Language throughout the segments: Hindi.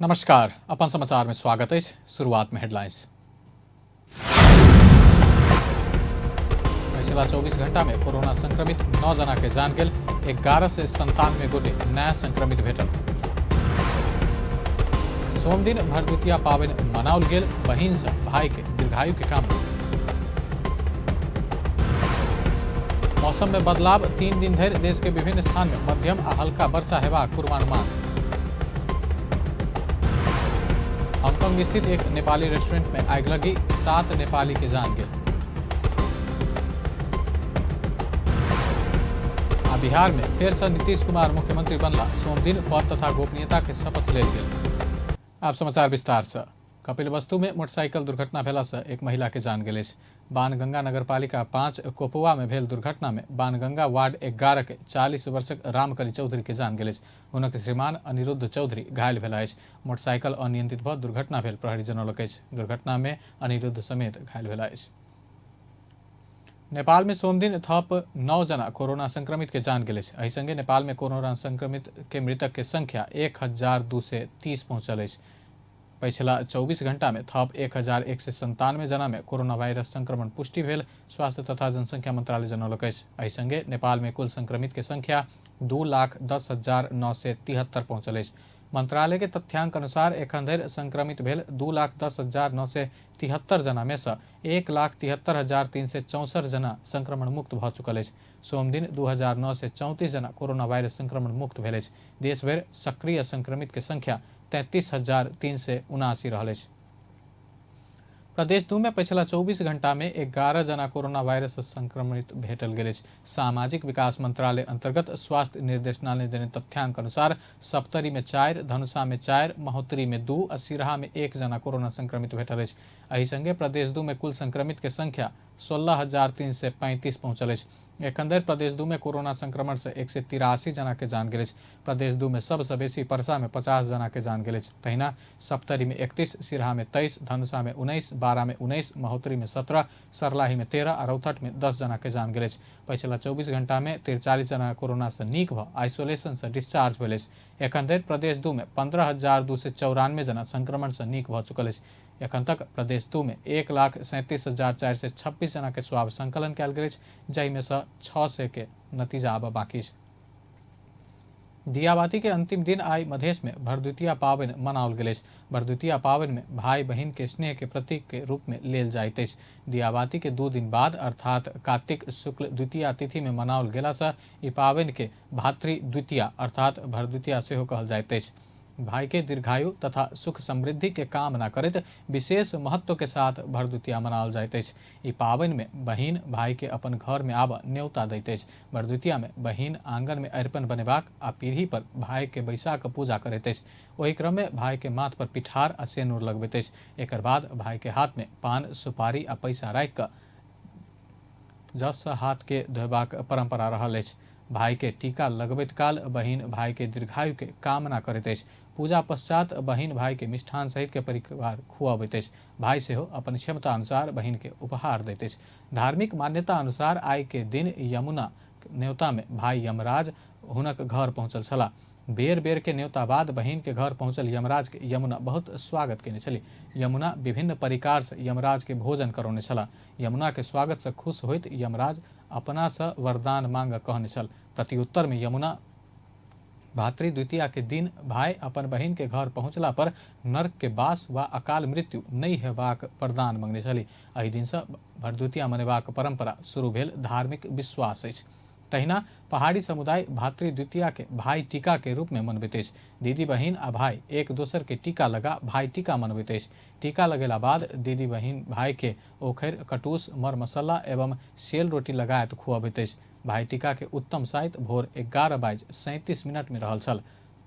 नमस्कार, अपन समाचार में स्वागत है। शुरुआत में हेडलाइंस। पिछला 24 घंटा में कोरोना संक्रमित 9 जना के जान गेल, 11 से 97 गोटे नया संक्रमित भेटल। सोम दिन भरदुतिया पावन मनाओल गेल, बहिन से भाई के दीर्घायु के कामना। मौसम में बदलाव, 3 दिन धरि देश के विभिन्न स्थान में मध्यम आ हल्का वर्षा हेबाक पूर्वानुमान। हांगकांग स्थित एक नेपाली रेस्टोरेंट में आग लगी, 7 नेपाली के जान गेल। बिहार में फिर से नीतीश कुमार मुख्यमंत्री बनला, सोम दिन पद तथा गोपनीयता के शपथ लेल गेल। आप समाचार विस्तार से। कपिलवस्तु में मोटरसाइकिल दुर्घटना भेला से एक महिला के जान गेल। बाणगंगा नगरपालिका 5 कोपवा में भेल दुर्घटना में बाणगंगा वार्ड 11 के 40 वर्षक रामकली चौधरी के जान गेल। हुनक श्रीमान अनिरुद्ध चौधरी घायल भेला। मोटरसाइकिल अनियंत्रित भ दुर्घटना भेल, प्रहरी जनौलक। दुर्घटना में अनिरुद्ध समेत घायल भेला। नेपाल में सोम दिन थप 9 जना कोरोना संक्रमित के जान गेल। एहि संगे नेपाल में कोरोना संक्रमित के मृतक के संख्या 1230 पहुंचल। पिछला 24 घंटा में थप 1197 जना में कोरोना वायरस संक्रमण पुष्टि भेल, स्वास्थ्य तथा जनसंख्या मंत्रालय जनौलक। एहि संगे नेपाल में कुल संक्रमित के संख्या 2,10,973 पहुंचल। मंत्रालय के तथ्यांक अनुसार एखन धरि संक्रमित भेल 2,10,973 जना में से 1,73,364 जना संक्रमण मुक्त भ चुकल अछि। सोम दिन 2,934 जना कोरोना वायरस संक्रमण मुक्त भेल अछि। देश भरि सक्रिय संक्रमित के संख्या 33,379 रहल अछि। प्रदेश 2 में पिछला 24 घंटा में 11 जना कोरोना वायरस संक्रमित भेटल गेल। सामाजिक विकास मंत्रालय अंतर्गत स्वास्थ्य निर्देशनालय देने तथ्यांक अनुसार सप्तरी में 4, धनुषा में 4, महोत्तरी में 2 और सिराहा में 1 जना कोरोना संक्रमित भेटल। एहि संगे प्रदेश 2 में कुल संक्रमित के संख्या 16,335 पहुंचल। एखन धरि प्रदेश 2 में कोरोना संक्रमण से 183 जना के जान गेल। प्रदेश 2 में सबसे बेसी परसा में 50 जना के जान गेल। तहिना सप्तरी में 31, सिराहा में 23, धनुषा में 19, बारा में 19, महोत्तरी में 17, सरलाही में 13 और रौतहट में 10 जना के जान गेल। पिछला 24 घंटा में 43 जना कोरोना से नीक भ आइसोलेशन से डिस्चार्ज भेल। एखन धरि प्रदेश 2 में 15,294 जना संक्रमण से नीक भ चुकल। एखन तक प्रदेश 2 में 1,37,426 जना के स्वाब संकलन कयल गेल, जाहि में से 600 के नतीजा आब बाकी। दियाबाती के अंतिम दिन आई मधेश में भरदुतिया पावन मनाओल गेल। भरदुतिया पावन में भाई बहिन के स्नेह के प्रतीक के रूप में लेल जाइत अछि। दियाबाती के 2 दिन बाद अर्थात कार्तिक शुक्ल द्वितीया तिथि में मनाओल गेला से ई पावन के भातृ द्वितीया अर्थात भरदुतिया सेहो कहल जाइत अछि। भाई के दीर्घायु तथा सुख समृद्धि के कामना करैत विशेष महत्व के साथ भरदुतिया मनाओल जाइत अछि। ई पावन में बहिन भाई के अपन घर में आब न्योता दैत अछि। भरदुतिया में बहिन आंगन में अरिपन बनेबाक आ पीढ़ी पर भाई के बैसा के पूजा करैत अछि। ओहि क्रम में भाई के माथ पर पिठार आ सेनुर लगबैत अछि। एकर बाद भाई के हाथ में पान, सुपारी आ पैसा राखि कऽ जस हाथ के धोबाक परंपरा रहल अछि। भाई के टीका लगबैत काल बहिन भाई के दीर्घायु के कामना करैत अछि। पूजा पश्चात बहिन भाई के मिष्ठान सहित के परिवार खुआबैत अछि। भाई सेहो अपन क्षमता अनुसार बहिन के उपहार दैत अछि। धार्मिक मान्यता अनुसार आई के दिन यमुना न्योता में भाई यमराज हुनक घर पहुंचल छलाह। बेर बेर के न्योता बाद बहिन के घर पहुंचल यमराज के यमुना बहुत स्वागत केने छली। यमुना विभिन्न परिकार से यमराज के भोजन करौने छला। यमुना के स्वागत से खुश होइत यमराज अपना से वरदान मांग कहने छल। प्रत्युत्तर में यमुना भातृ द्वितीया के दिन भाई अपन बहिन के घर पहुंचला पर नरक के बास वा अकाल मृत्यु नहीं हेबाक वरदान मांगने छली। एहि दिन से भरदुतिया मनेबाक परंपरा शुरू भेल धार्मिक विश्वास अछि। तहिना पहाड़ी समुदाय भातृ द्वितीया के भाई टीका के रूप में मनबैत अछि। दीदी बहिन आ भाई एक दोसर के टीका लगा भाई टीका मनबैत अछि। टीका लगेला बाद दीदी बहिन भाई के ओखर, कटूस, मर मसल्ला एवं सेल रोटी लगायत खुआबैत अछि। भाई टीका के उत्तम साइत भोर 11:37 में रहल छल।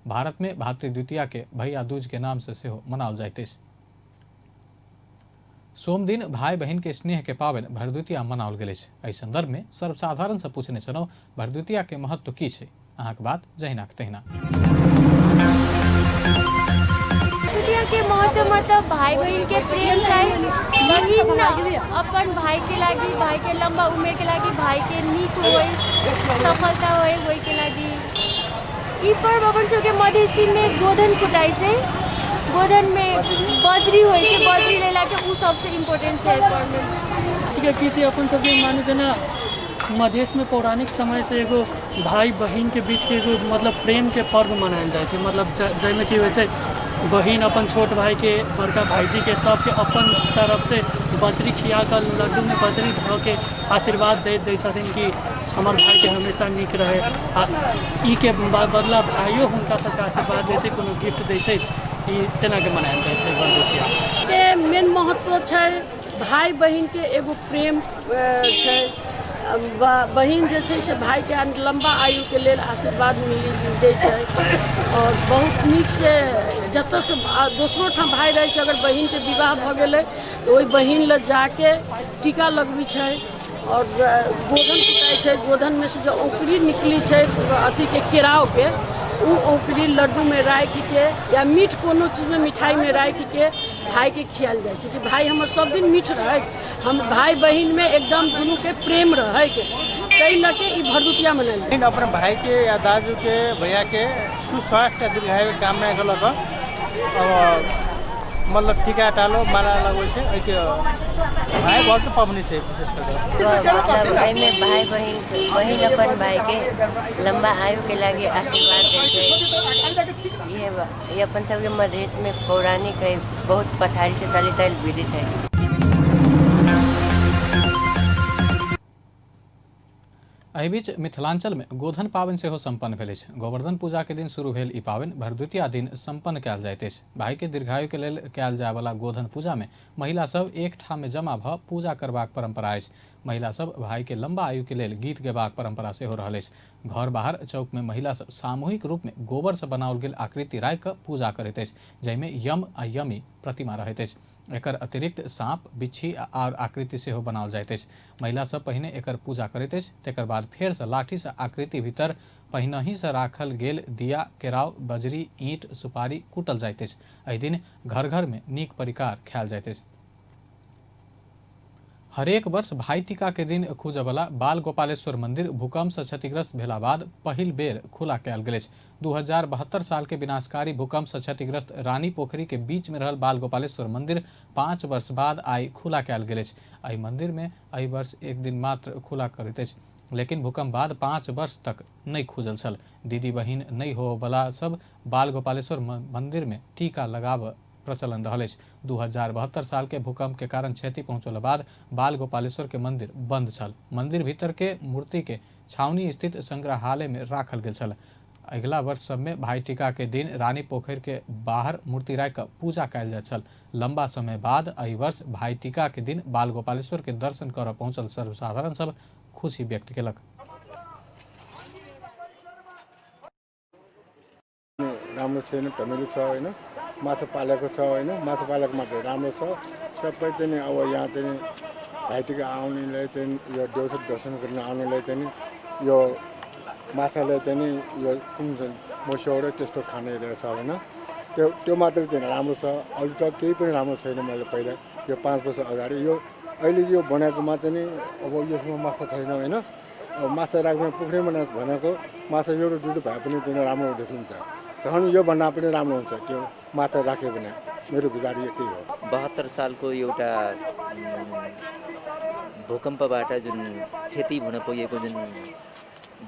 भारत में भातृ द्वितीया के भैया दूज के नाम से सेहो मनाओल जाइत अछि। सोम दिन भाई बहिन के स्नेह के पावन भरदुतिया मनाओल गेल अछि। एहि संदर्भ में सर्वसाधारण से पूछने छलहुँ भरदुतिया के महत्व की छै। अहाँक बात जहिना तहिना। भरदुतिया के महत्व मतलब भाई बहन के प्रेम छै। बहिन अपन भाई के लागी, भाई के लंबा उम्र के लागी, भाई के नीक होय, सफलता होय के लागी। ई पर्व अपन सबके मधेसी में गोधन कुटाई छै। गोधन में बजरी होइ छै, बजरी लेला के उ सबसे इम्पोर्टेंट छै पर्व में। ठीक है, किसी अपन सबके माने जना मधेश में पौराणिक समय से एगो भाई बहन के बीच के एगो मतलब प्रेम के पर्व मनायल जाइ छै। मतलब जाहिमे की होइ छै, बहन अपन छोट भाई के बड़का भाईजी के सबके अपन तरफ से बजरी खिया कर लड्डू में बजरी धऽ के आशीर्वाद दै छथिन कि हमर भाई के हमेशा नीक रहे। आ ई के बदला भाइयो हुनका सबके आशीर्वाद दै छै, कोनो गिफ्ट दै छै। ई तेना के मनायल जाइ छै भरदुतिया के मेन महत्व छै। भाई बहन के एगो प्रेम छै। बहन जे छै से भाई के लंबा आयु के लेल आशीर्वाद दै छै और बहुत नीक से जतऽ से दोसरो ठाम भाई रहै छै, अगर बहन के विवाह भऽ गेलै तऽ ओहि बहन लग जाके टीका लगबै छै और गोधन कुटाइ छै। गोधन में से जो औंकरी निकली छै अथी के केराव के, उ औंकरी लड्डू में राख के या मीठ कोनो चीज में मिठाई में राख के भाई के खियाल जाइ छै कि भाई हमर सब दिन मीठ रहे, हम भाई बहन में एकदम दुनू के प्रेम रहे के, तै ल के ई भरदुतिया मनायल जाइ छै। अपन भाई के या दाजू के भैया के सुस्वास्थ्य दीर्घायु के कामना कलक। अब मतलब टीका टालो माला लगबै छै। एहि के भाई बहुत पाबनि छै विशेष करके। मतलब एहिमे भाई बहन अपन भाई के लंबा आयु के लागी आशीर्वाद दै छै। ये अपन सबके मधेश में पौराणिक है, बहुत पछाड़ी से चलित आयल विधि छै। एहि बीच मिथिलांचल में गोधन पावनि सेहो सम्पन्न भेल अछि। गोवर्धन पूजा के दिन शुरू भेल ई पावनि भरदुतिया दिन सम्पन्न कयल जाइत अछि। भाई के दीर्घायु के लेल कयल जाय वाला गोधन पूजा में महिला सब एक ठाम में जमा भऽ पूजा करबाक परंपरा अछि। महिला सब भाई के लंबा आयु के लेल गीत गेबाक परंपरा सेहो रहल अछि। घर बाहर चौक में महिला सब सामूहिक रूप में गोबर से बनाओल गेल आकृति राखि कऽ पूजा करैत अछि, जाहिमे यम आ यमी प्रतिमा रहैत अछि। एकर अतिरिक्त सांप, बिच्छी और आकृति सेहो बनाओल जाइत अछि। महिला सब पहिने एकर पूजा करैत अछि, तेकर बाद फेर से लाठी से आकृति भीतर पहिनहि से राखल गेल दिया, केराव, बजरी, ईंट, सुपारी कूटल जाइत अछि। एहि दिन घर घर में नीक परिकार खायल जाइत अछि। हरेक वर्ष भाई टीका के दिन खुजय वाला बाल गोपालेश्वर मंदिर भूकंप से क्षतिग्रस्त भेला बाद पहिल बेर खुला कयल गेल अछि। 2072 साल के विनाशकारी भूकंप से क्षतिग्रस्त रानी पोखरी के बीच में रहल बाल गोपालेश्वर मंदिर 5 वर्ष बाद आई खुला कयल गेल अछि। एहि मंदिर में एहि वर्ष एक दिन मात्र खुला करैत अछि, लेकिन भूकंप बाद 5 वर्ष तक नहीं खुजल छल। दीदी बहिन नहीं हो वाला सब बाल गोपालेश्वर मंदिर में टीका लगाब प्रचलन रहल अछि। 2072 साल के भूकंप के कारण क्षति पहुंचला बाद बाल गोपालेश्वर के मंदिर बंद छल। मंदिर भीतर के मूर्ति के छावनी स्थित संग्रहालय में राखल गेल छल। अगिला वर्ष सब में भाई टीका के दिन रानी पोखर के बाहर मूर्ति राखि पूजा कयल जाइत छल। लंबा समय बाद एहि वर्ष भाई टीका के दिन बाल गोपालेश्वर के दर्शन करऽ पहुंचल सर्वसाधारण सब खुशी व्यक्त केलक। राम्रो छैन, फ्यामिली छ हैन, माछा पालेको छ हैन, माछा पालेको मात्रै राम्रो छ। सबै चाहिँ अब यहाँ चाहिँ भाइटिका आउनेलाई चाहिँ यो देउसी दर्शन गर्न आउनेलाई चाहिँ यो माछाले चाहिँ यो कुन चाहिँ मस्यौडा त्यस्तो खाने रहेछ हैन। त्यो मात्रै चाहिँ राम्रो छ। अरू त केही पनि राम्रो छैन। मैले पहिला यो 5 वर्ष अगाडि यो अहिले यो बनाएकोमा चाहिँ अब यसमा माछा छैन हैन। अब माछा राख्ने पोखरीमा भनेको माछा एउटा दुईटा भए पनि चाहिँ राम्रो देखिन्छ। झन् यो भन्दा पनि राम्रो हुन्छ त्यो माछा राख्यो भने। मेरो विचार यति हो। 72 सालको एउटा भूकम्पबाट जुन क्षति हुन पुगेको जुन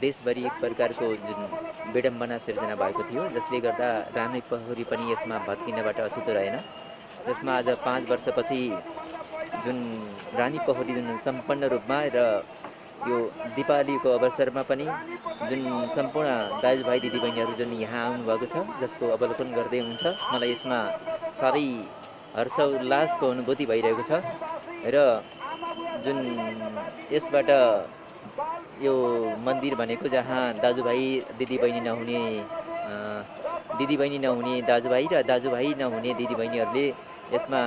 देशभरि एक प्रकारको जुन विडम्बना सिर्जना भएको थियो, जसले गर्दा रानी पोखरी पनि यसमा भत्किनबाट अछुतो रहेन। जसमा आज 5 वर्षपछि जुन रानी पोखरी जुन सम्पन्न रूपमा र यो दीपावलीको अवसरमा पनि जुन सम्पूर्ण दाजुभाइ दिदीबहिनीहरू जुन यहाँ आउनुभएको छ, जसको अवलोकन गर्दै हुन्छ, मलाई यसमा साह्रै हर्ष उल्लासको अनुभूति भइरहेको छ। र जुन यसबाट यो मन्दिर भनेको जहाँ दिदीबहिनी नहुने दाजुभाइ र दाजुभाइ नहुने दिदीबहिनीहरूले यसमा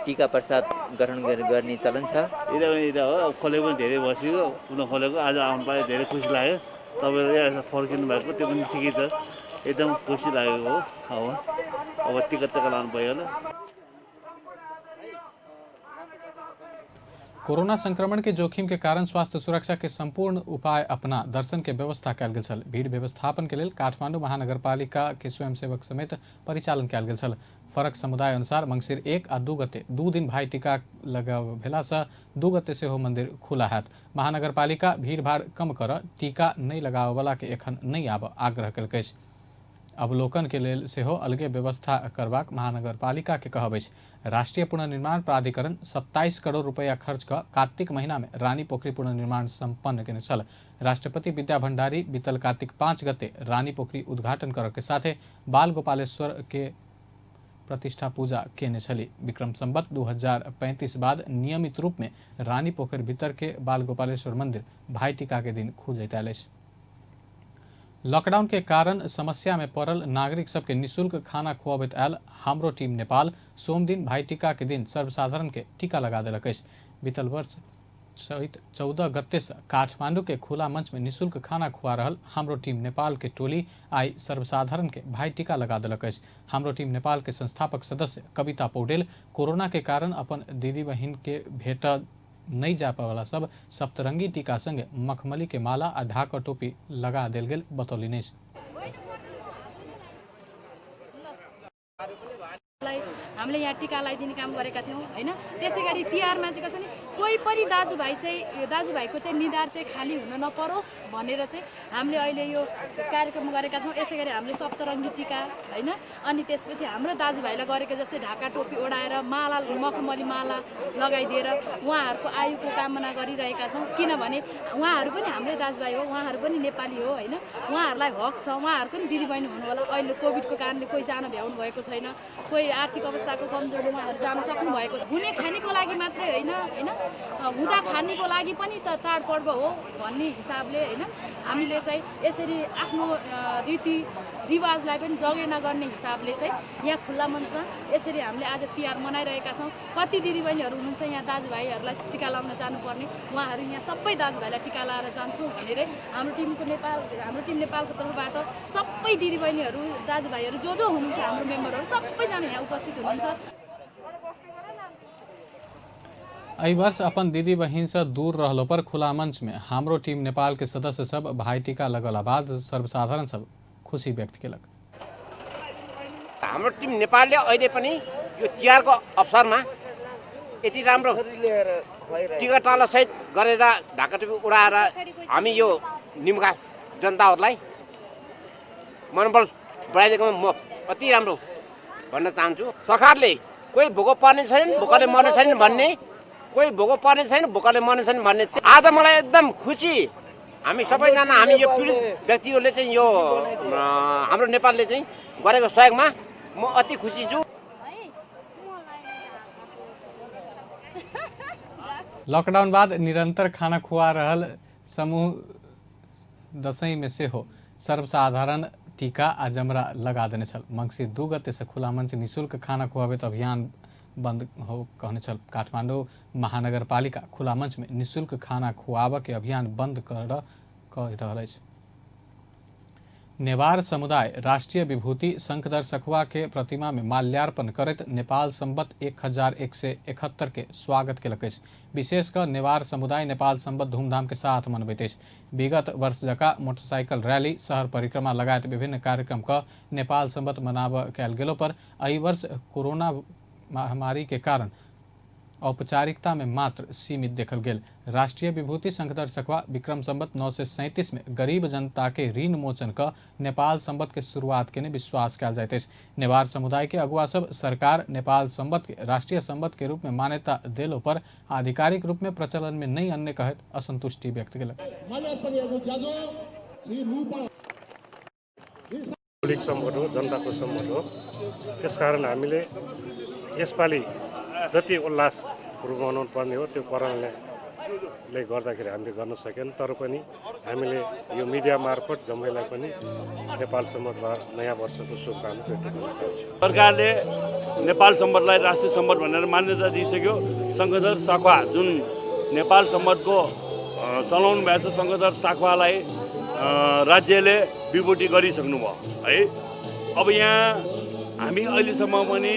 टीका प्रसाद ग्रहण गर्ने चलन छ। हो खोलेको पनि धेरै बस्यो, खोलेको आज आउनु पाए धेरै खुसी लाग्यो। तपाईँहरू यहाँ फर्किनु भएको त्यो पनि सिकै छ, एकदम खुसी लागेको हो। अब टिकट लानु पाइयो होला। कोरोना संक्रमण के जोखिम के कारण स्वास्थ्य सुरक्षा के संपूर्ण उपाय अपना दर्शन के व्यवस्था कयल गेल छल। भीड़ व्यवस्थापन के लेल काठमांडू महानगरपालिका के स्वयंसेवक समेत परिचालन कयल गेल छल। फरक समुदाय अनुसार मंगसिर 1 आ 2 गते 2 दिन भाई टीका लगाबेला सँ 2 गते सेहो मंदिर खुला हैत। महानगरपालिका भीड़भाड़ कम कर टीका नहीं लगाबयवला के एखन नहीं आब आग्रह कयलक अछि। अवलोकन के लेल सेहो अलगे व्यवस्था करबाक महानगरपालिका के कहब अछि। राष्ट्रीय पुनर्निर्माण प्राधिकरण 27 करोड़ रुपया खर्च क कार्तिक महीना में रानी पोखरी पुनर्निर्माण संपन्न केने छल। राष्ट्रपति विद्या भंडारी बीतल कार्तिक 5 गते रानी पोखरी उद्घाटन करऽ के साथे बाल गोपालेश्वर के प्रतिष्ठा पूजा केने छली। विक्रम संवत 2035 बाद नियमित रूप में रानी पोखरी भीतर के बाल गोपालेश्वर मंदिर भाई टीका के दिन खुजैत आयल अछि। लॉकडाउन के कारण समस्या में पड़ल नागरिक सबके निःशुल्क खाना खुआबैत आयल हमरो टीम नेपाल सोम दिन भाई टीका के दिन सर्वसाधारण के टीका लगा देलक अछि। बीतल वर्ष 14 गते से काठमांडू के खुला मंच में निःशुल्क खाना खुआ रहल हमरो टीम नेपाल के टोली आई सर्वसाधारण के भाई टीका लगा देलक अछि। हमरो टीम नेपाल के संस्थापक सदस्य कविता पौडेल कोरोना के कारण अपन दीदी बहिन के भेट नहीं जा पावला सब सप्तरंगी टीका संगे मखमली के माला आ ढाक टोपी लगा देल गेल बतौलिन अछि। हामीले यहाँ टीका लगाइदिने काम गरेका थियौँ हैन। त्यसैगरी तिहारमा चाहिँ कसरी कोही पनि दाजुभाइ चाहिँ यो दाजुभाइको चाहिँ निधार चाहिँ खाली हुन नपरोस् भनेर चाहिँ हामीले अहिले यो कार्यक्रम गरेका छौँ। यसैगरी हामीले सप्तरङ्गी टीका हैन अनि त्यसपछि हाम्रो दाजुभाइलाई गरेको जस्तै ढाका टोपी ओढाएर माला मखमली माला लगाइदिएर उहाँहरूको आयुको कामना गरिरहेका छौँ। किनभने उहाँहरू पनि हाम्रै दाजुभाइ हो, उहाँहरू पनि नेपाली हो हैन। उहाँहरूलाई हक छ, उहाँहरूको पनि दिदीबहिनी हुनु होला। अहिले कोभिडको कारणले कोही जान भ्याउनु भएको छैन, कोही आर्थिक अवस्थाको कमजोर उहाँहरू जान सक्नु भएको छ। हुने खानेको लागि मात्रै होइन हैन, हुँदा खानेको लागि पनि त चाडपर्व हो भन्ने हिसाबले हैन हामीले चाहिँ यसरी आफ्नो रीति रिवाजलाई पनि जगेर्ना गर्ने हिसाबले चाहिँ यहाँ खुल्ला मञ्चमा यसरी हामीले आज तिहार मनाइरहेका छौँ। कति दिदीबहिनीहरू हुनुहुन्छ यहाँ दाजुभाइहरूलाई टिका लाउन जानुपर्ने, उहाँहरू यहाँ सबै दाजुभाइलाई टिका लाएर जान्छौँ भनेर हाम्रो टिम नेपालको तर्फबाट सबै दिदीबहिनीहरू दाजुभाइहरू जो हुनुहुन्छ हाम्रो मेम्बरहरू सबैजना यहाँ उपस्थित हुनुहुन्छ। एहि वर्ष अपन दीदी बहिन से दूर रहलो पर खुला मंच में हमरो टीम नेपाल के सदस्य सब भाई टीका लगला बाद सर्वसाधारण सब खुशी व्यक्त केलक। हाम्रो टिम नेपालले अहिले पनि यो तिहारको अवसरमा यति राम्रो टिका टाला सहित गरेर ढाका टोपी उडाएर हामी यो निमुखा जनताहरूलाई मनोबल बढाइदिएकोमा म अति राम्रो भन्न चाहन्छु। सरकारले कोही भोको पर्ने छैन, भोकले मर्ने छैन भन्ने, कोही भोको पर्ने छैन, भोकले मर्ने छैन भन्ने। आज मलाई एकदम खुसी, हामी सबैजना हामी यो पीडित व्यक्तिहरूले चाहिँ यो हाम्रो नेपालले चाहिँ गरेको सहयोगमा म अति खुसी छु। लॉकडाउन बाद निरंतर खाना खुआ रहल समूह दशई में से हो सर्वसाधारण टीका आ जमरा लगा देने छल। मंगसिर 2 गते से खुला मंच निःशुल्क खाना खुआबैत अभियान बंद हो कहने छल। काठमांडू महानगरपालिका खुला मंच में निःशुल्क खाना खुआब के अभियान बंद कर रहल अछि। नेवार समुदाय राष्ट्रीय विभूति शंखधर सखुआ के प्रतिमा में माल्यार्पण करत नेपाल संवत 1171 के स्वागत केलक अछि। विशेषकर नेवार समुदाय नेपाल संवत धूमधाम के साथ मनबैत अछि। विगत वर्ष जका मोटरसाइकिल रैली, शहर परिक्रमा लगायत विभिन्न कार्यक्रम का नेपाल संवत मनाब कयल गेलो पर एहि वर्ष कोरोना महामारी के कारण औपचारिकता में मात्र सीमित देखल गेल। राष्ट्रीय विभूति शंखधर सखुआ विक्रम संवत 937 में गरीब जनता के ऋण मोचन का नेपाल संवत के शुरुआत के विश्वास कयल जाइत अछि। नेवार समुदाय के अगुआ सब सरकार नेपाल संवत के राष्ट्रीय संवत के रूप में मान्यता देलो पर आधिकारिक रूप में प्रचलन में नहीं अन्य कहत असंतुष्टि व्यक्त केलक। संवत हो, जनताको संवत हो, त्यसकारण हामीले यसपालि जति उल्लासपूर्वक मनाउनु पर्ने हो त्यो कोरोनाले गर्दाखेरि हामीले गर्न सकेन। तर पनि हामीले यो मिडिया मार्फत जम्मैलाई पनि नेपाल संवत नयाँ वर्षको शुभकामना व्यक्त गर्न चाहन्छु। सरकारले नेपाल संवतलाई राष्ट्रिय संवत भनेर मान्यता दिइसक्यो। शंखधर सखुवा जुन नेपाल संवतको चलाउनु भएको छ, शंखधर सखुवालाई राज्यले विभूति गरिसक्नु भयो है। अब यहाँ हामी अहिलेसम्म पनि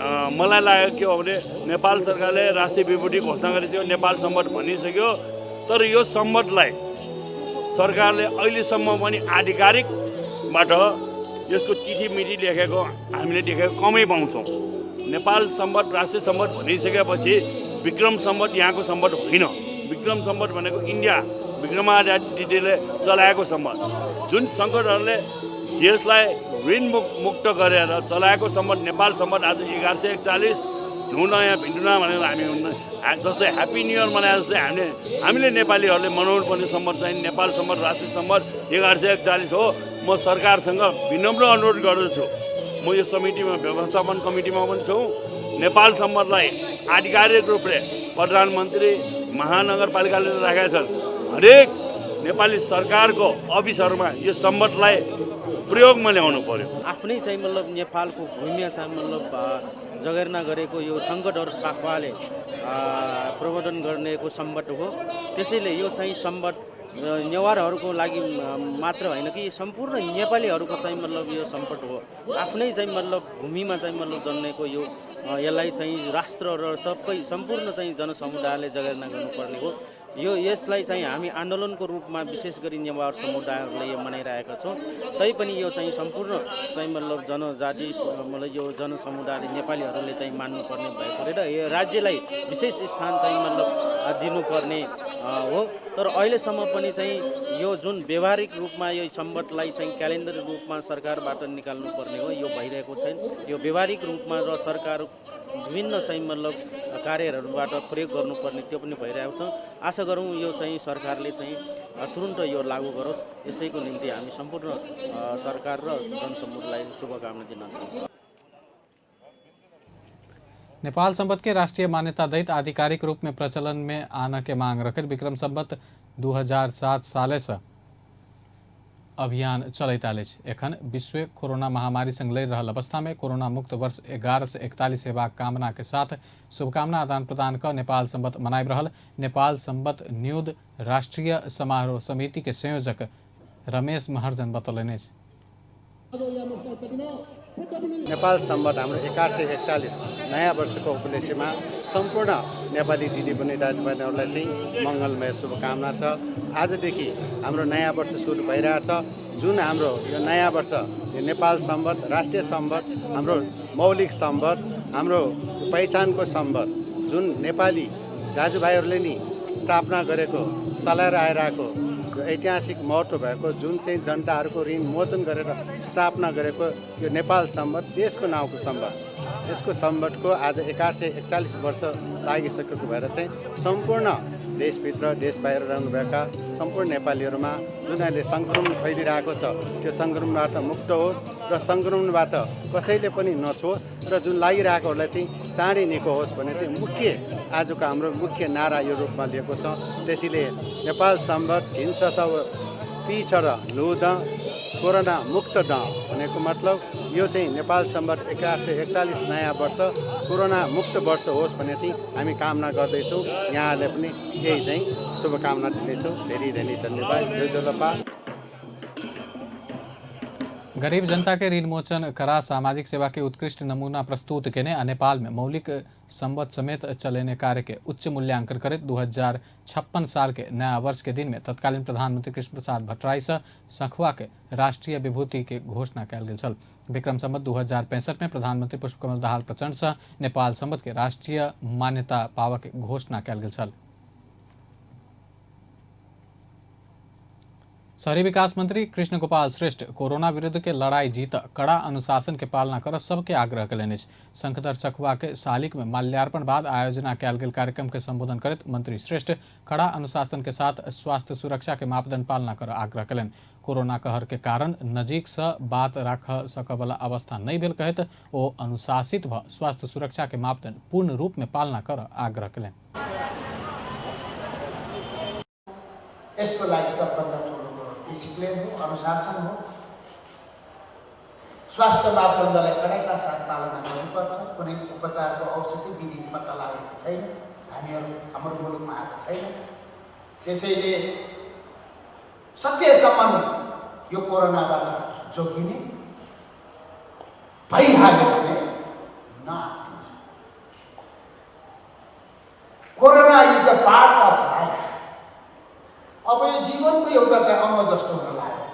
मलाई लाग्यो के हो भने नेपाल सरकारले राष्ट्रिय विभूति घोषणा गरेको नेपाल सम्बत भनिसक्यो, तर यो सम्बतलाई सरकारले अहिलेसम्म पनि आधिकारिकबाट यसको चिठी लेखेको हामीले देखेको कमै पाउँछौँ। नेपाल सम्बत राष्ट्रिय सम्बत भनिसकेपछि विक्रम सम्बत यहाँको सम्बत होइन। विक्रम सम्बत भनेको इन्डिया विक्रमादित्यले चलाएको सम्बत, जुन सङ्कटहरूले देशलाई ऋण मुक्त गरेर चलाएको सम्बत नेपाल सम्बत आज 1141 नु नयाँ भिन्डुना भनेर हामी जस्तै ह्याप्पी न्यु इयर मनाए जस्तै हामीले नेपालीहरूले मनाउनु पर्ने सम्बत चाहिँ नेपाल सम्बत राष्ट्रिय सम्बत 1141 हो। म सरकारसँग विनम्र अनुरोध गर्दछु, म यो समितिमा व्यवस्थापन कमिटीमा पनि छु, नेपाल सम्बतलाई आधिकारिक रूपले प्रधानमन्त्री महानगरपालिकाले राखेका छन्। हरेक नेपाली सरकारको अफिसहरूमा यो सम्बतलाई प्रयोगमा ल्याउनु पर्यो। आफ्नै चाहिँ मतलब नेपालको भूमिमा चाहिँ मतलब जगेर्ना गरेको यो सङ्कटहरू साखवाले प्रबन्धन गर्नेको सम्बत हो। त्यसैले यो चाहिँ सम्बत नेवारहरूको लागि मात्र होइन कि सम्पूर्ण नेपालीहरूको चाहिँ मतलब यो सम्पट हो। आफ्नै चाहिँ मतलब भूमिमा चाहिँ मतलब जन्मेको यो यसलाई चाहिँ राष्ट्र र सबै सम्पूर्ण चाहिँ जनसमुदायले जगेर्ना गर्नुपर्ने हो। यसलाई चाहिँ हामी आन्दोलनको रूपमा विशेष गरी नेवार समुदायहरूले यो मनाइरहेका छौँ। तैपनि यो चाहिँ सम्पूर्ण चाहिँ मतलब जनजाति मतलब यो जनसमुदायले नेपालीहरूले चाहिँ मान्नुपर्ने भएकोले र यो राज्यलाई विशेष स्थान चाहिँ मतलब दिनुपर्ने हो। तर अहिलेसम्म पनि चाहिँ यो जुन व्यवहारिक रूपमा यो सम्बतलाई चाहिँ क्यालेन्डर रूपमा सरकारबाट निकाल्नुपर्ने हो, यो भइरहेको छैन। यो व्यवहारिक रूपमा र सरकार विभिन्न चाहिँ मतलब कार्यहरूबाट प्रयोग गर्नुपर्ने त्यो पनि भइरहेको छ। आशा गरौँ यो चाहिँ सरकारले चाहिँ तुरुन्त यो लागू गरोस्। यसैको निम्ति हामी सम्पूर्ण सरकार र जनसमूहलाई शुभकामना दिन चाहन्छौँ। नेपाल संवत के राष्ट्रीय मान्यता दैत आधिकारिक रूप में प्रचलन में आने के मांग रखत विक्रम संवत 2007 साले से अभियान चलैत आयल अछि। एखन विश्व कोरोना महामारी संग लड़ि रहल अवस्था में कोरोना मुक्त वर्ष 11 से 41 हेबाक कामना के साथ शुभकामना आदान प्रदान कर नेपाल संवत मनाबि रहल नेपाल संवत न्यूद राष्ट्रीय समारोह समिति के संयोजक रमेश महर्जन बतौलनि अछि। नेपाल संवत हाम्रो 1141 नयाँ वर्षको उपलक्ष्यमा सम्पूर्ण नेपाली दिदीबहिनी दाजुभाइहरूलाई चाहिँ मङ्गलमय शुभकामना छ। आजदेखि हाम्रो नयाँ वर्ष सुरु भइरहेछ। जुन हाम्रो यो नयाँ वर्ष यो नेपाल संवत राष्ट्रिय संवत हाम्रो मौलिक संवत हाम्रो पहिचानको संवत जुन नेपाली दाजुभाइहरूले नि स्थापना गरेको चलाएर आइरहेको यो ऐतिहासिक महत्त्व भएको जुन चाहिँ जनताहरूको ऋण मोचन गरेर स्थापना गरेको यो नेपाल संवत देशको नाउँको संवत। यसको संवतको आज 1141 वर्ष लागिसकेको भएर चाहिँ सम्पूर्ण देशभित्र देश बाहिर रहनुभएका सम्पूर्ण नेपालीहरूमा जुन अहिले सङ्क्रमण फैलिरहेको छ त्यो सङ्क्रमणबाट मुक्त होस् र सङ्क्रमणबाट कसैले पनि नछोस् र जुन लागिरहेकोहरूलाई चाहिँ चाँडै निको होस् भन्ने चाहिँ मुख्य आजको हाम्रो मुख्य नारा यो रूपमा लिएको छ। त्यसैले नेपाल संवत झिन्छ सब पिछड लुद कोरोना मुक्त ड भनेको मतलब यो चाहिँ नेपाल संवत 1141 नयाँ वर्ष कोरोना मुक्त वर्ष होस् भन्ने चाहिँ हामी कामना गर्दैछौँ। यहाँहरूले पनि यही चाहिँ शुभकामना दिँदैछौँ। धेरै धेरै धन्यवाद। जय जलपा। गरीब जनता के ऋण मोचन करा सामाजिक सेवा के उत्कृष्ट नमूना प्रस्तुत केने आ नेपाल में मौलिक संवत समेत चलेने कार्य के उच्च मूल्यांकन करित 2056 साल के नया वर्ष के दिन में तत्कालीन प्रधानमंत्री कृष्ण प्रसाद भट्टराई से सखुआ के राष्ट्रीय विभूति के घोषणा कयल गेल छल। विक्रम संवत 2065 में प्रधानमंत्री पुष्पकमल दाहाल प्रचंड से नेपाल संवत के राष्ट्रीय मान्यता पावा के घोषणा कयल गेल छल। शहरी विकास मंत्री कृष्ण गोपाल श्रेष्ठ कोरोना विरुद्ध के लड़ाई जीत कड़ा अनुशासन के पालना कर सबके आग्रह कयलनि। शंखदर सखुआ के सालिक में माल्यार्पण बाद आयोजना कयल गेल कार्यक्रम के संबोधन करत मंत्री श्रेष्ठ कड़ा अनुशासन के साथ स्वास्थ्य सुरक्षा के मापदंड पालना कर आग्रह कयलनि। कोरोना कहर के कारण नजीक से बात राख सकवला अवस्था नहीं भेल कहत ओ अनुशासित भ स्वास्थ्य सुरक्षा के मापदंड पूर्ण रूप में पालना कर आग्रह कयलनि। यसको लागि सबभन्दा ठुलो डिसिप्लिन हो, अनुशासन हो। स्वास्थ्य मापदण्डलाई कडाइका साथ पालना गर्नुपर्छ। कुनै उपचारको औषधि विधि पत्ता लागेको छैन, हाम्रो मुलुकमा आएको छैन। त्यसैले सकेसम्म यो कोरोनाबाट जोगिने भइहाल्यो भने नआत्तिने। कुरा चाहिँ अम्म जस्तो हुन लाग्यो।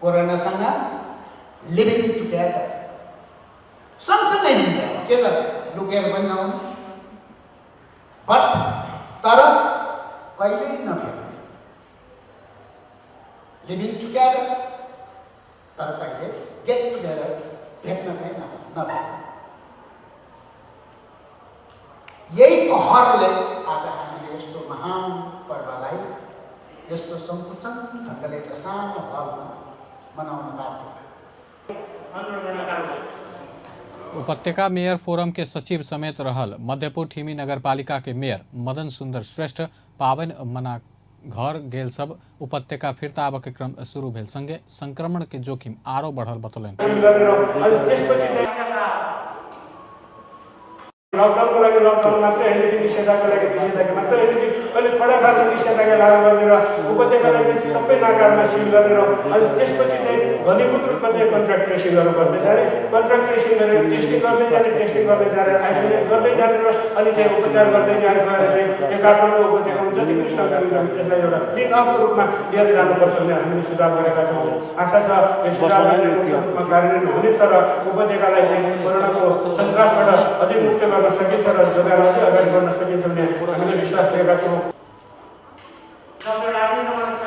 कोरोनासँग लिभिङ टुगेदर सँगसँगै हिँड्ने, अब के गर्ने, लुकेर पनि नहुने, बट तर कहिल्यै नभेट्ने। लिभिङ टुगेदर तर कहिले गेट टुगेदर भेट्न चाहिँ नभेट्ने। यही कहरले आज हामीले यस्तो महान पर्वलाई यस्तो सङ्कुचन ढङ्गले र सानो हलमा मनाउन बाध्य भयो। उपत्यका मेयर फोरम के सचिव समेत रहल मध्यपुर ठिमी नगरपालिका के मेयर मदन सुंदर श्रेष्ठ पावन मना घर गेल सब उपत्यका फिरता आब के क्रम शुरू भेल संगे संक्रमण के जोखिम आरो बढ़ल बतौलन। लकडाउनको लागि लकडाउन मात्रै होइन कि निषेधाज्ञाको लागि निषेधाज्ञा मात्रै होइन कि अहिले कडा खालको निषेधाज्ञा लागू गरेर उपत्यकालाई चाहिँ सबै नाकारमा सिल गरेर अनि त्यसपछि चाहिँ घनीभूत रूपमा चाहिँ कन्ट्र्याक्ट ट्रेसिङहरू गर्दै जाने, कन्ट्र्याक्ट ट्रेसिङ गरेर टेस्टिङ गर्दै जाने, टेस्टिङ गर्दै जाने, आइसोलेट गर्दै जाने र अनि चाहिँ उपचार गर्दै जाने भएर चाहिँ यो काठमाडौँ उपत्यकामा जति पनि सङ्क्रमित त्यसलाई एउटा क्लिन अपको रूपमा लिएर जानुपर्छ भन्ने हामीले सुझाव गरेका छौँ। आशा छ यो सुझावलाई चाहिँ मुक्त रूपमा कार्यान्वयन हुनेछ र उपत्यकालाई चाहिँ कोरोनाको सन्तासबाट अझै मुक्त गर्न सकिन्छ र जग्गालाई अझै अगाडि बढ्न सकिन्छ भन्ने हामीले विश्वास लिएका छौँ।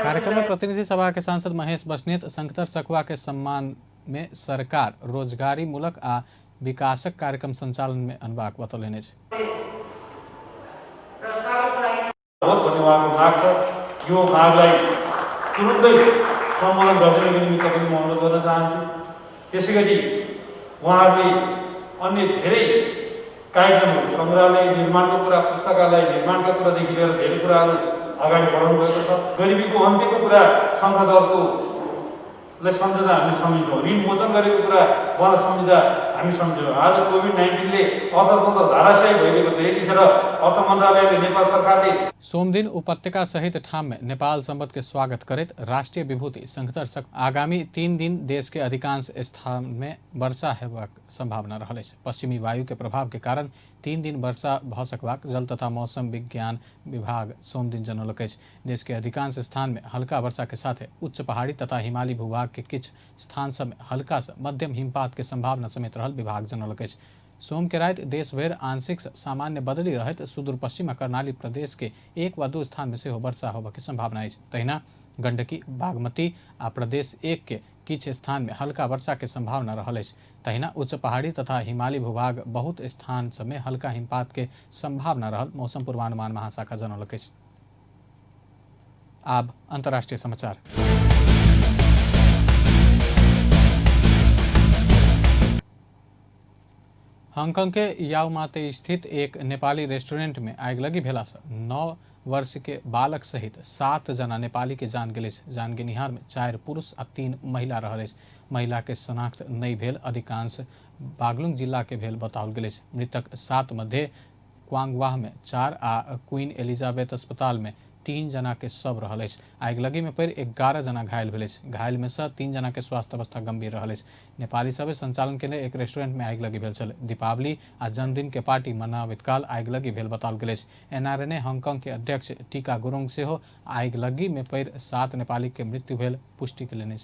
कार्यक्रम में प्रतिनिधि सभा के सांसद महेश बस्नेत संकतर सखुआ के सम्मान में सरकार रोजगारी मूलक आ विकासक कार्यक्रम संचालन में अनबाक बतौलने। यो मागलाई तुरुन्तै सम्मेलन गरिदिनको निमित्त पनि म अनुरोध गर्न चाहन्छु। त्यसै गरी उहाँहरूले अन्य धेरै कार्यक्रमहरू सङ्ग्रहालय निर्माणको कुरा, पुस्तकालय निर्माणका कुरादेखि लिएर धेरै कुराहरू अगाडि बढाउनु भएको छ। गरिबीको अन्त्यको कुरा सङ्घदलकोलाई सम्झँदा हामी सम्झिन्छौँ, ऋण मोचन गरेको कुरा उहाँलाई सम्झिँदा हामी सम्झौँ। आज कोभिड-19ले अर्थतन्त्र धाराशायी भइरहेको छ, यतिखेर अर्थ मन्त्रालयले नेपाल सरकारले सोमदिन उपत्यका सहित ठाम में नेपाल संबत के स्वागत करित राष्ट्रीय विभूति संकतर सख आगामी 3 दिन देश के अधिकांश स्थान में वर्षा हेबाक संभावना रहल। पश्चिमी वायु के प्रभाव के कारण 3 दिन वर्षा भ सकबाक जल तथा मौसम विज्ञान विभाग सोमदिन जनौलक। देश के अधिकांश स्थान में हल्का वर्षा के साथ उच्च पहाड़ी तथा हिमालयी भूभाग के किछ स्थान सब में हल्का से मध्यम हिमपात के संभावना समेत रहल विभाग जनौलक। सोम के रात देश भर आंशिक सामान्य बदली रहत सुदूर पश्चिम कर्णाली प्रदेश के 1 वा 2 स्थान में से वर्षा होबा के संभावना है। तहिना गंडकी बागमती आ प्रदेश 1 के किछ स्थान में हल्का वर्षा के संभावना रहल। तहिना उच्च पहाड़ी तथा हिमालयी भूभाग बहुत स्थान सब में हल्का हिमपात के संभावना रहल मौसम पूर्वानुमान महाशाखा जनौलक। अब अंतर्राष्ट्रीय समाचार। हांगकांग के याओमाते स्थित एक नेपाली रेस्टोरेंट में आगलगी भेला से 9 वर्ष के बालक सहित 7 जना नेपाली के जान गेल। जान गेनिहार में 4 पुरुष आ 3 महिला रहल। महिला के शनाख्त नहीं भेल, अधिकांश बागलुंग जिला के भेल बताओल गेल। मृतक 7 मध्य क्वांगवाह में 4 आ क्वीन एलिजाबेथ अस्पताल में 3 जना के सब रहल। आगलगी में पर 11 जना घायल भेल। घायल में से 3 जना के स्वास्थ्य अवस्था गंभीर रहल। नेपाली सब संचालन के लिए एक रेस्टोरेंट में आगलगी भेल छल। दीपावली आ जन्मदिन के पार्टी मनावित काल आगलगी भेल बताओल गेल। एनआरएनए हांगकांग के अध्यक्ष टीका गुरुंग से हो आगलगी में पर 7 नेपाली के मृत्यु भेल पुष्टि केलनि।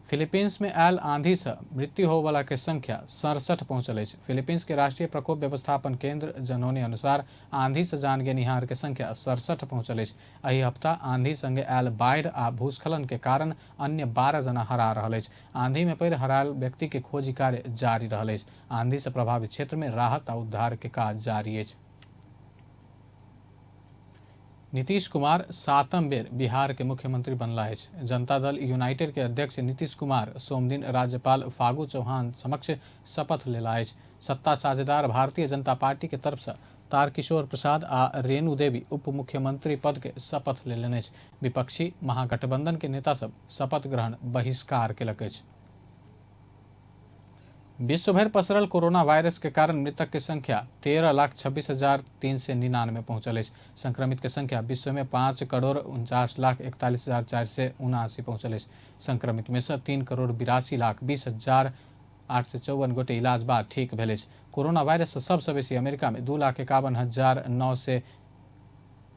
फिलीपींस में आयल आंधी से मृत्यु होवाला के संख्या 67 पहुंचल। फिलीपींस के राष्ट्रीय प्रकोप व्यवस्थापन केंद्र जनौने अनुसार आंधी से जान गेनिहार के संख्या 67 पहुंचल। एहि हफ्ता आंधी संगे आयल बाढ़ आ भूस्खलन के कारण अन्य 12 जना हरा रहल। आंधी में पैर हरायल व्यक्ति के खोजी कार्य जारी रहल। आंधी से प्रभावित क्षेत्र में राहत आ उद्धार के काज जारी है। नीतीश कुमार 7म बेर बिहार के मुख्यमंत्री बनला है। जनता दल यूनाइटेड के अध्यक्ष नीतीश कुमार सोमदिन राज्यपाल फागू चौहान समक्ष शपथ लेला है। सत्ता साझेदार भारतीय जनता पार्टी के तरफ से तारकिशोर प्रसाद आ रेणु देवी उप मुख्यमंत्री पद के शपथ ले लेने। विपक्षी महागठबंधन के नेता सब शपथ ग्रहण बहिष्कार केलक। विश्वभर पसरल कोरोना वायरस के कारण मृतक की संख्या 13,26,399 पहुंचल। संक्रमित के संख्या विश्व में 5,49,41,479 पहुंचल। संक्रमित में से 3,82,20,854 गोटे इलाज बाद ठीक भेल। कोरोना वायरस से सबसे बेसी अमेरिका में 2,51,900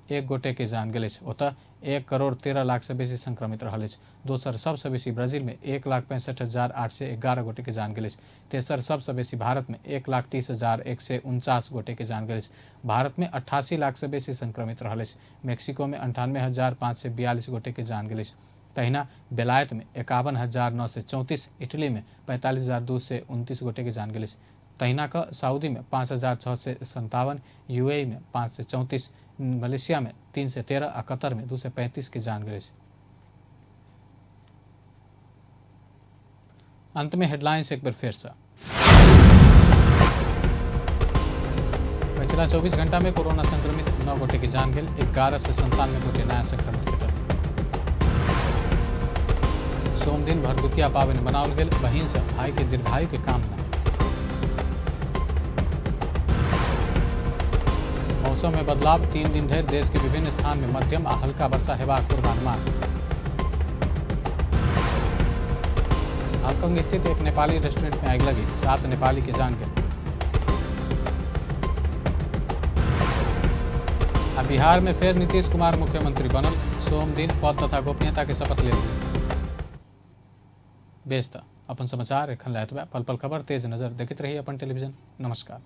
एक गोटे के जान गेल। ओतः 1,13,00,000 से बेसी संक्रमित रहल। दोसर सबसे बेसी ब्राजील में 1,65,811 गोटे के जान गेल। तेसर सबसे बेसी भारत में 1,30,149 गोटे के जान गेल। भारत में 88 लाख से बेसी संक्रमित रहल। मेक्सिको में 98,542 गोटे के जान गेल। तहिना बेलायत में 51,934, इटली में 45,229 गोटे के जान गेल। तहिना का सऊदी में 5,657, यूएई में 534, मलेशिया में 313 और कतर में 235 के जान गए। अंत में हेडलाइंस एक बार फिर से। पिछला 24 घंटा में कोरोना संक्रमित 9 गोटे की जान गई। 11 से 97 गोटे नया संक्रमित घटल। सोम दिन भरदुतिया पावन मनावल गेल। बहिन से भाई के दीर्घायु के कामना। मौसम में बदलाव, 3 दिन धरि देश के विभिन्न स्थान में मध्यम आ हल्का वर्षा हेबाक पूर्वानुमान। हांगकांग स्थित एक नेपाली रेस्टोरेंट में आग लगी, 7 नेपाली के जान गए। बिहार में फिर नीतीश कुमार मुख्यमंत्री बनल। सोम दिन पद तथा गोपनीयता के शपथ ले। बेस्ता अपन समाचार एखन लायत बा। पल पल खबर तेज नजर देखते रहिए अपन टेलीविजन। नमस्कार।